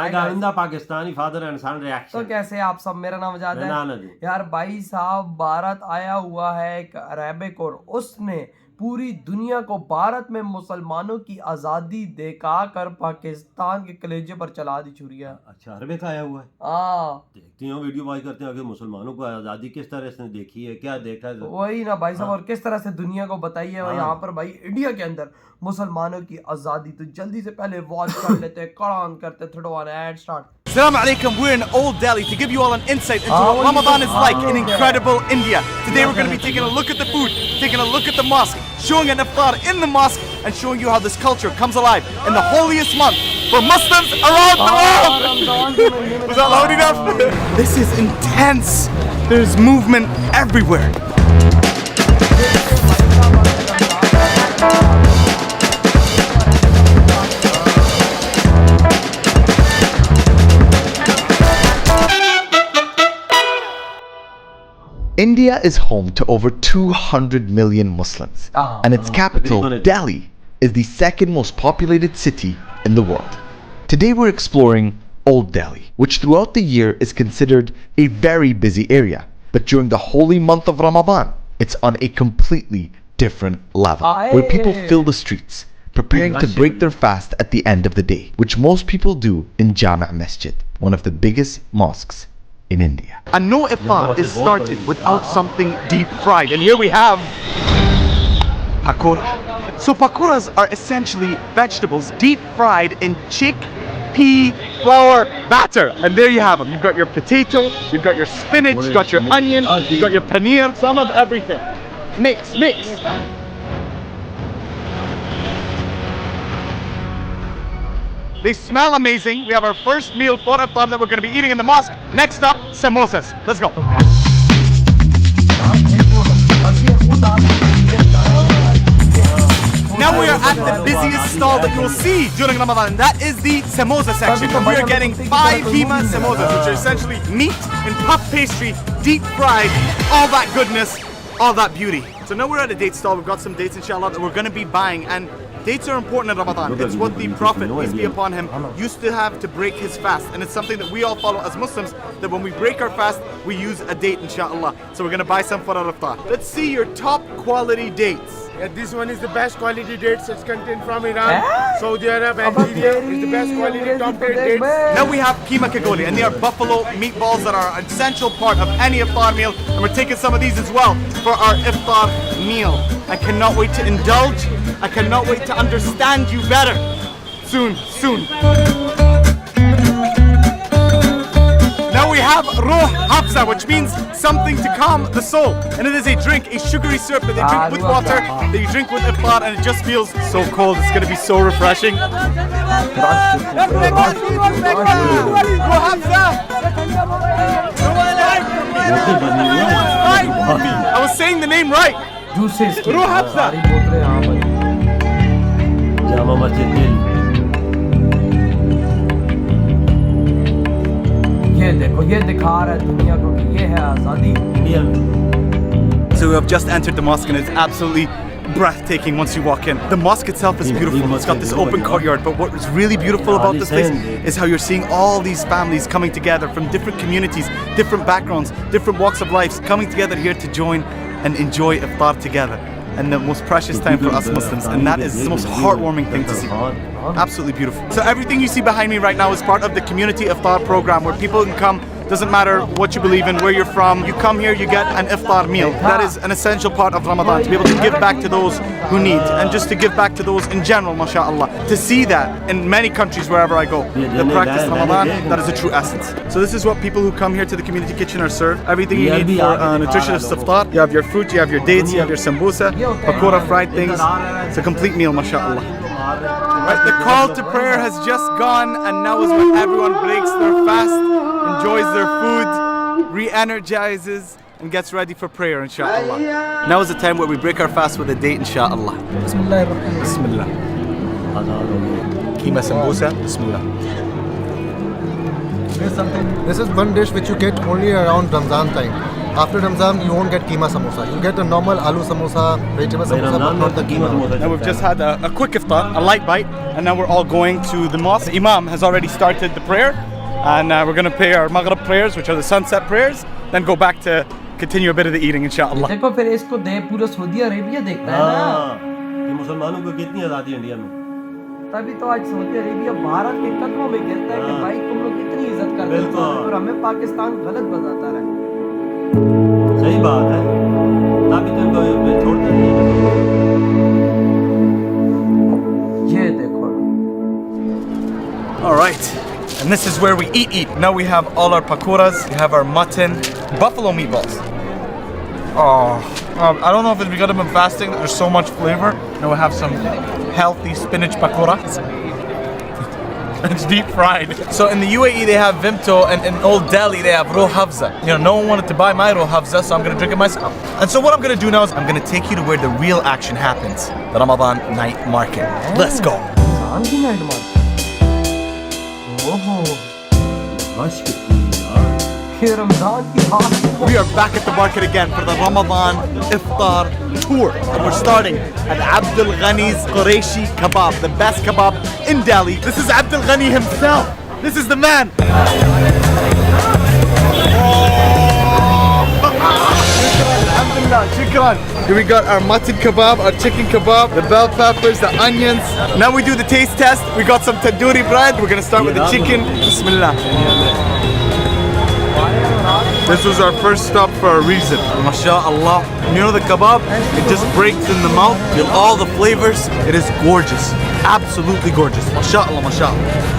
आइंदा Pakistani father and सन तो reaction. कैसे आप सब, मेरा नाम वजाहत मेरा है नाम है। यार। भाई साहब भारत आया हुआ है एक अरेबिक, और उसने पूरी दुनिया को भारत में मुसलमानों की आज़ादी दिखाकर पाकिस्तान के कलेजे पर चला दी छुरियां। अच्छा, अरबे का आया हुआ है। हाँ देखते हैं वीडियो वाच करते हैं कि मुसलमानों को आज़ादी किस तरह से देखी है, क्या देखा है। वही ना भाई साहब, हाँ। और किस तरह से दुनिया को बताइए यहाँ पर भाई इंडिया के अंदर मुसलमानों की आज़ादी। तो जल्दी से पहले वॉच कर लेते हैं, कड़ान करते थोड़ा एड स्टार्ट। Assalamu alaikum, we're in Old Delhi to give you all an insight into what Ramadan is like in incredible India. Today we're going to be taking a look at the food, taking a look at the mosque, showing an iftar in the mosque, and showing you how this culture comes alive in the holiest month for Muslims around the world. Was that loud enough? This is intense. There's movement everywhere. India is home to over 200 million Muslims, and its capital, Delhi, is the second most populated city in the world. Today we're exploring Old Delhi, which throughout the year is considered a very busy area, but during the holy month of Ramadan, it's on a completely different level, where people fill the streets, preparing to break their fast at the end of the day, which most people do in Jama' Masjid, one of the biggest mosques in India. And no iftar is started without something deep fried. And here we have pakora. So pakoras are essentially vegetables deep fried in chickpea flour batter. And there you have them. You've got your potato, you've got your spinach, you've got your onion, you've got your paneer, some of everything. Mix, mix. They smell amazing. We have our first meal for iftar that we're going to be eating in the mosque. Next up, samosas. Let's go. Now we are at the busiest stall that you'll see during Ramadan. That is the samosa section. We are getting 5 keema samosas, which are essentially meat and puff pastry, deep fried, all that goodness, all that beauty. So now we're at a date stall. We've got some dates, inshallah, that we're going to be buying. And dates are important in Ramadan. It's what the Prophet, peace be upon him, used to have to break his fast. And it's something that we all follow as Muslims, that when we break our fast, we use a date, inshallah. So we're going to buy some for our iftar. Let's see your top quality dates. Yeah, this one is the best quality dates. It's contained from Iran, Saudi Arabia, and India. It's the best quality top grade dates. Now we have keema kagoli, and they are buffalo meatballs that are an essential part of any iftar meal. And we're taking some of these as well for our iftar meal. I cannot wait to indulge. I cannot wait to understand you better. Soon, soon. Now we have Ruh Hafsa, which means something to calm the soul. And it is a drink, a sugary syrup that they drink with water, that you drink with iftar, and it just feels so cold. It's going to be so refreshing. Ruh Hafsa! I was saying the name right. Ruh Hafsa! Jama Masjid दिल। ये देखो, ये दिखा रहा है दुनिया को कि ये है आज़ादी इंडिया में। So we have just entered the mosque and it's absolutely breathtaking once you walk in. The mosque itself is beautiful. It's got this open courtyard, but what is really beautiful about this place is how you're seeing all these families coming together from different communities, different backgrounds, different walks of life, coming together here to join and enjoy iftar together. And the most precious time for us Muslims, and that is the most heartwarming thing to see. Absolutely beautiful. So everything you see behind me right now is part of the community iftar program, where people can come. Doesn't matter what you believe in, where you're from, you come here, you get an iftar meal. That is an essential part of Ramadan, to be able to give back to those who need, and just to give back to those in general, mashallah. To see that in many countries wherever I go, the practice Ramadan, that is a true essence. So this is what people who come here to the community kitchen are served. Everything you need for a nutritious iftar. You have your fruit, you have your dates, you have your sambusa, pakora, fried things. It's a complete meal, mashallah. Right, the call to prayer has just gone, and now is when everyone breaks their fast, enjoys their food, re-energizes, and gets ready for prayer, inshallah. Now is the time where we break our fast with a date, inshallah. Bismillah. Bismillah. Keema sambusa. Bismillah. This is one dish which you get only around Ramzan time. after Ramzan you won't get keema samosa. You'll get a normal aloo samosa, vegetable भाई samosa, Ramzan but में not तो the keema keema. Samosa Now we've चलता just है। had a quick iftar, a light bite, and now we're all going to the mosque. The Imam has already started the prayer, and we're going to pray our Maghrib prayers, which are the sunset prayers, then go back to continue a bit of the eating, inshallah. देखो फिर इसको दे पूरा Saudi Arabia देखता है ना, हाँ कि मुसलमानों को कितनी आज़ादी इंडिया में। तभी तो आज सऊदी अरेबिया भारत के कदमों में गिरता है कि हाँ। भाई तुम लोग कितनी इज्जत करते हो बिल्कुल। और हमें पाकिस्तान गलत बताता रहे। सही बात है, तभी तो इनको छोड़ते नहीं हैं। ये देखो All right, and this is where we eat. Now we have all our pakoras, we have our mutton, buffalo meatballs. I don't know if it's because I've been fasting, there's so much flavor. Now we have some healthy spinach pakora. It's deep fried. So in the UAE they have Vimto, and in Old Delhi they have Ro Hafza. You know, no one wanted to buy my Ro Hafza, so I'm gonna drink it myself. And so what I'm gonna do now is I'm gonna take you to where the real action happens, the Ramadan night market. Let's go. Ramzan की night market, ओहो मश्क यार। ये रमजान की रात We are back at the market again for the Ramadan Iftar tour. And we're starting at Abdul Ghani's Qureshi Kebab, the best kebab in Delhi. This is Abdul Ghani himself. This is the man. Alhamdulillah, shukran. Here we got our mutton kebab, our chicken kebab, the bell peppers, the onions. Now we do the taste test. We got some tandoori bread. We're gonna start with the chicken. Bismillah. This was our first stop for a reason. MashaAllah. You know the kebab? It just breaks in the mouth. Feel all the flavors. It is gorgeous. Absolutely gorgeous. MashaAllah, MashaAllah.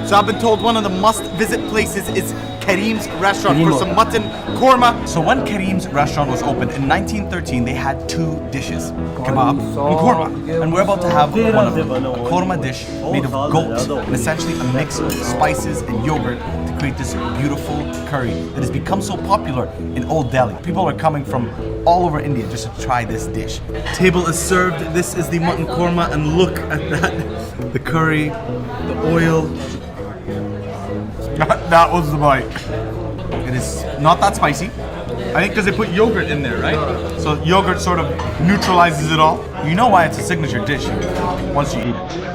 So I've been told one of the must-visit places is Kareem's restaurant for some mutton korma. So when Kareem's restaurant was opened in 1913, they had two dishes, kebab and korma. And we're about to have one of them, a korma dish made of goat and essentially a mix of spices and yogurt to create this beautiful curry that has become so popular in Old Delhi. People are coming from all over India just to try this dish. Table is served. This is the mutton korma, and look at that. The curry, the oil. That was the bite. It is not that spicy. I think because they put yogurt in there, right? So yogurt sort of neutralizes it all. You know why it's a signature dish once you eat it.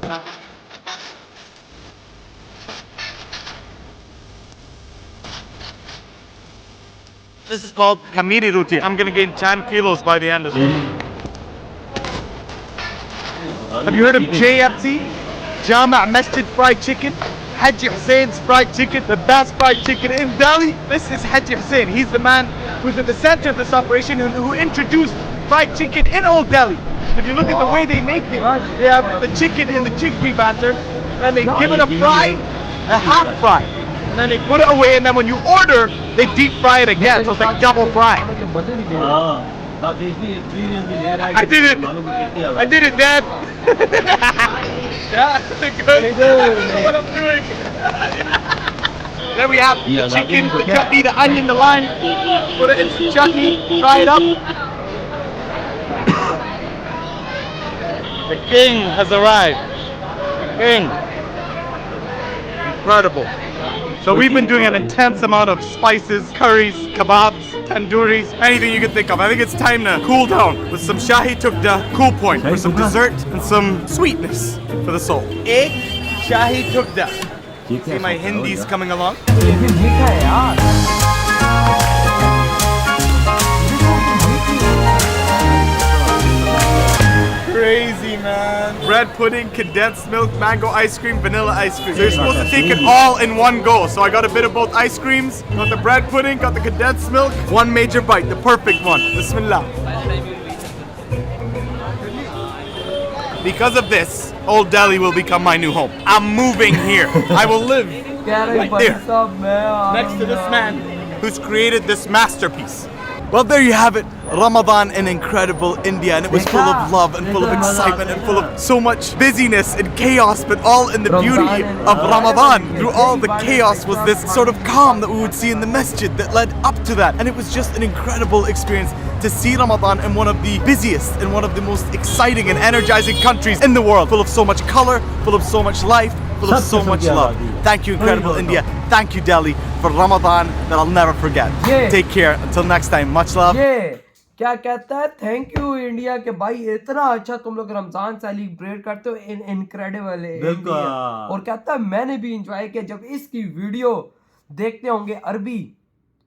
This is called Kamiri Roti. I'm gonna gain 10 kilos by the end of this. Have you heard of JFC? Jama' Masjid Fried Chicken? Haji Hussein's fried chicken, the best fried chicken in Delhi. This is Haji Hussein. He's the man who's at the center of this operation and who introduced fried chicken in Old Delhi. If you look at the way they make it, they have the chicken in the chickpea batter, and they give it a fry, a half fry, and then they put it away, and then when you order, they deep fry it again, so it's like double fry. I did it. I did it, Dad. Yeah, good. That's what I'm doing. Then we have the chicken, the chutney, the onion, the lime. Put it in some chutney, fry it up. The king has arrived. The king. Incredible. So we've been doing an intense amount of spices, curries, kebabs, tandooris, anything you can think of. I think it's time to cool down with some Shahi Tukda cool point for some dessert and some sweetness for the soul. Egg Shahi Tukda. See my Hindis coming along? ये भी मीठा है यार। Crazy, man. Bread pudding, condensed milk, mango ice cream, vanilla ice cream. So you're supposed to take it all in one go. So I got a bit of both ice creams, got the bread pudding, got the condensed milk. One major bite, the perfect one. Bismillah. Because of this, Old Delhi will become my new home. I'm moving here. I will live right there, next to this man who's created this masterpiece. Well, there you have it. Ramadan in incredible India, and it was full of love and full of excitement and full of so much busyness and chaos, but all in the beauty of Ramadan. Through all the chaos was this sort of calm that we would see in the masjid that led up to that, and it was just an incredible experience to see Ramadan in one of the busiest and one of the most exciting and energizing countries in the world, full of so much color, full of so much life, full of so much love. Thank you, incredible India. Thank you, Delhi, for Ramadan that I'll never forget. Yeah. Take care. Until next time, much love. ये क्या कहता है, thank you India के भाई, इतना अच्छा तुम लोग रमजान सेलिब्रेट करते हो, इनक्रेडिबल है बिल्कुल। और कहता है मैंने भी इंजॉय किया जब इसकी वीडियो देखते होंगे अरबी,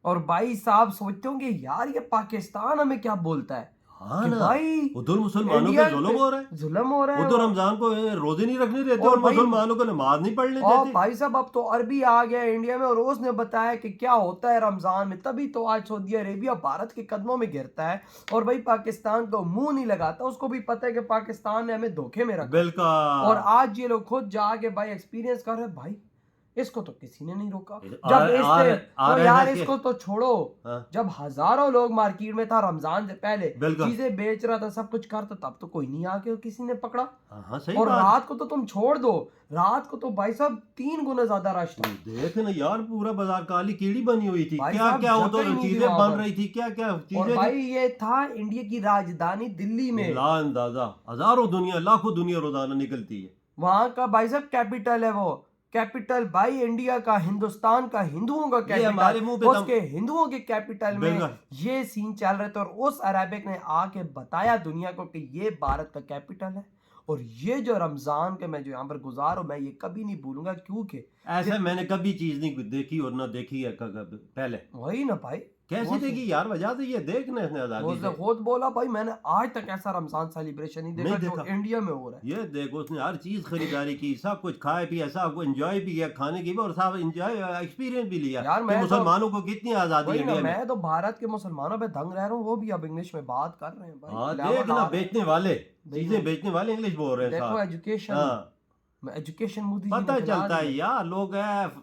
और भाई साहब सोचते होंगे यार ये पाकिस्तान हमें क्या बोलता है। हाँ कि ना, भाई उधर मुसलमानों इंडिया पे जुल्म हो रहा है, जुल्म हो रहा है, उधर रमजान को रोजे नहीं रखने देते और और भाई- मुसलमानों को नमाज नहीं पढ़ने और देते। भाई साहब अब तो अरबी आ गया इंडिया में, और उसने बताया कि क्या होता है रमजान में, तभी तो आज सऊदी अरेबिया भारत के कदमों में गिरता है, और भाई पाकिस्तान को मुंह नहीं लगाता, उसको भी पता है कि पाकिस्तान ने हमें धोखे में रखा। बिल्कुल। और आज ये लोग खुद जाके भाई एक्सपीरियंस कर रहे हैं, भाई इसको तो किसी ने नहीं रोका। जब आ इससे रहा तो है यार ना कि- इसको तो छोड़ो, हाँ। जब हजारों लोग मार्केट में था रमजान से पहले, बिल्कुल। चीजें बेच रहा था, सब कुछ करता, तब तो कोई नहीं आके किसी ने पकड़ा। हाँ सही और बात। रात को तो तुम छोड़ दो, रात को तो भाई साहब 3 गुना ज्यादा रश था। देख ना यार, पूरा बाजार काली कीड़ी बनी हुई थी, भाई क्या साहब, क्या जगह उधर ही नहीं थी चीजें वहाँ बन पर। रही थी, क्या क्या और चीजें भाई ये था इंडिया की राजधानी दिल्ली में, ला अंदाजा हजारों दुनिया, लाखों दुनिया रोजाना निकलती है। वहां का भाई साहब कैपिटल है वो, कैपिटल भाई इंडिया का, हिंदुस्तान का, हिंदुओं का हमारे मुंह पे कैपिटल, दम- उसके हिंदुओं के कैपिटल में बिल्कुल। ये सीन चल रहे थे, और उस अरेबिक ने आके बताया दुनिया को कि ये भारत का कैपिटल है। और ये जो रमजान के मैं जो यहाँ पर गुजारूं, मैं ये कभी नहीं भूलूंगा, क्योंकि ऐसा मैंने कभी चीज नहीं देखी और ना देखी है पहले। वही ना भाई, कैसे देखी यार, वजह से ये देखना है आजादी उसने से। खुद बोला भाई मैंने आज तक ऐसा रमजान सेलिब्रेशन नहीं देखा नहीं जो देखा। इंडिया में हो रहा है। ये देखो, उसने हर चीज खरीदारी की, सब कुछ खाए पिया, सब कुछ एंजॉय भी किया, खाने की भी, और सब एंजॉय एक्सपीरियंस भी लिया यार कि मैं तो- मुसलमानों को कितनी आजादी वही है ना, इंडिया में। मैं तो भारत के मुसलमानों पे दंग रह रहा हूँ, वो भी अब इंग्लिश में बात कर रहे हैं भाई। हाँ लेवल देख ना, आ रहा है। बेचने वाले, देखो। चीजें बेचने वाले इंग्लिश बोल रहे हैं देखो साहब। एजुकेशन, हाँ, एजुकेशन मोदी जी ने पता फैला चलता है दी। यार, लोग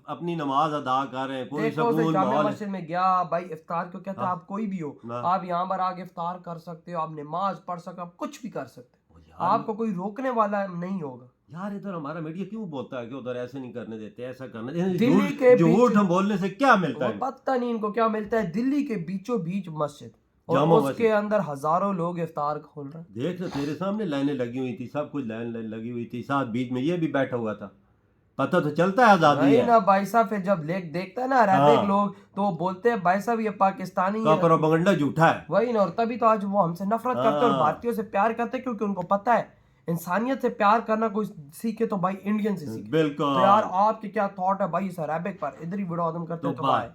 अपनी नमाज अदा कर रहे हैं, कोई देखो उसे सुकून जामिया माहौल है। मस्जिद में गया भाई, इफ्तार क्यों कहता है, हाँ। आप कोई भी हो, हाँ। आप यहाँ पर आके इफ्तार कर सकते हो, आप नमाज पढ़ सकते हो, आप कुछ भी कर सकते हो, यार, आपको कोई रोकने वाला नहीं होगा। यार इधर हमारा मीडिया क्यों बोलता है कि उधर ऐसे नहीं करने देते, ऐसा करने देते, दिल्ली के झूठ बीच- हम बोलने से क्या मिलता वो है। पता नहीं इनको क्या मिलता है, दिल्ली के बीचों बीच मस्जिद, और जामा उसके मस्जिद। अंदर हजारों लोग इफ्तार खोल रहे हैं। देख ना, तेरे सामने लाइनें लगी हुई थी, सब कुछ लाइन लाइन लगी हुई थी, साथ बीच में ये भी बैठा हुआ था, पता तो चलता है आजादी वही है। ना भाई साहब, फिर जब देखता है ना अरेबिक हाँ। लोग, तो वो बोलते हैं भाई साहब ये पाकिस्तानी का है। प्रोपेगेंडा झूठा है। वही ना, और तभी तो आज वो हमसे नफरत करते हैं और हाँ। भारतीयों से प्यार करते हैं, क्योंकि उनको पता है इंसानियत से प्यार करना कोई सीखे तो भाई इंडियन से सीखे। बिल्कुल। तो यार आपके क्या थॉट है भाई इस अरेबिक पर, इधर ही वीडियो खत्म करते हैं, तो तो बाय।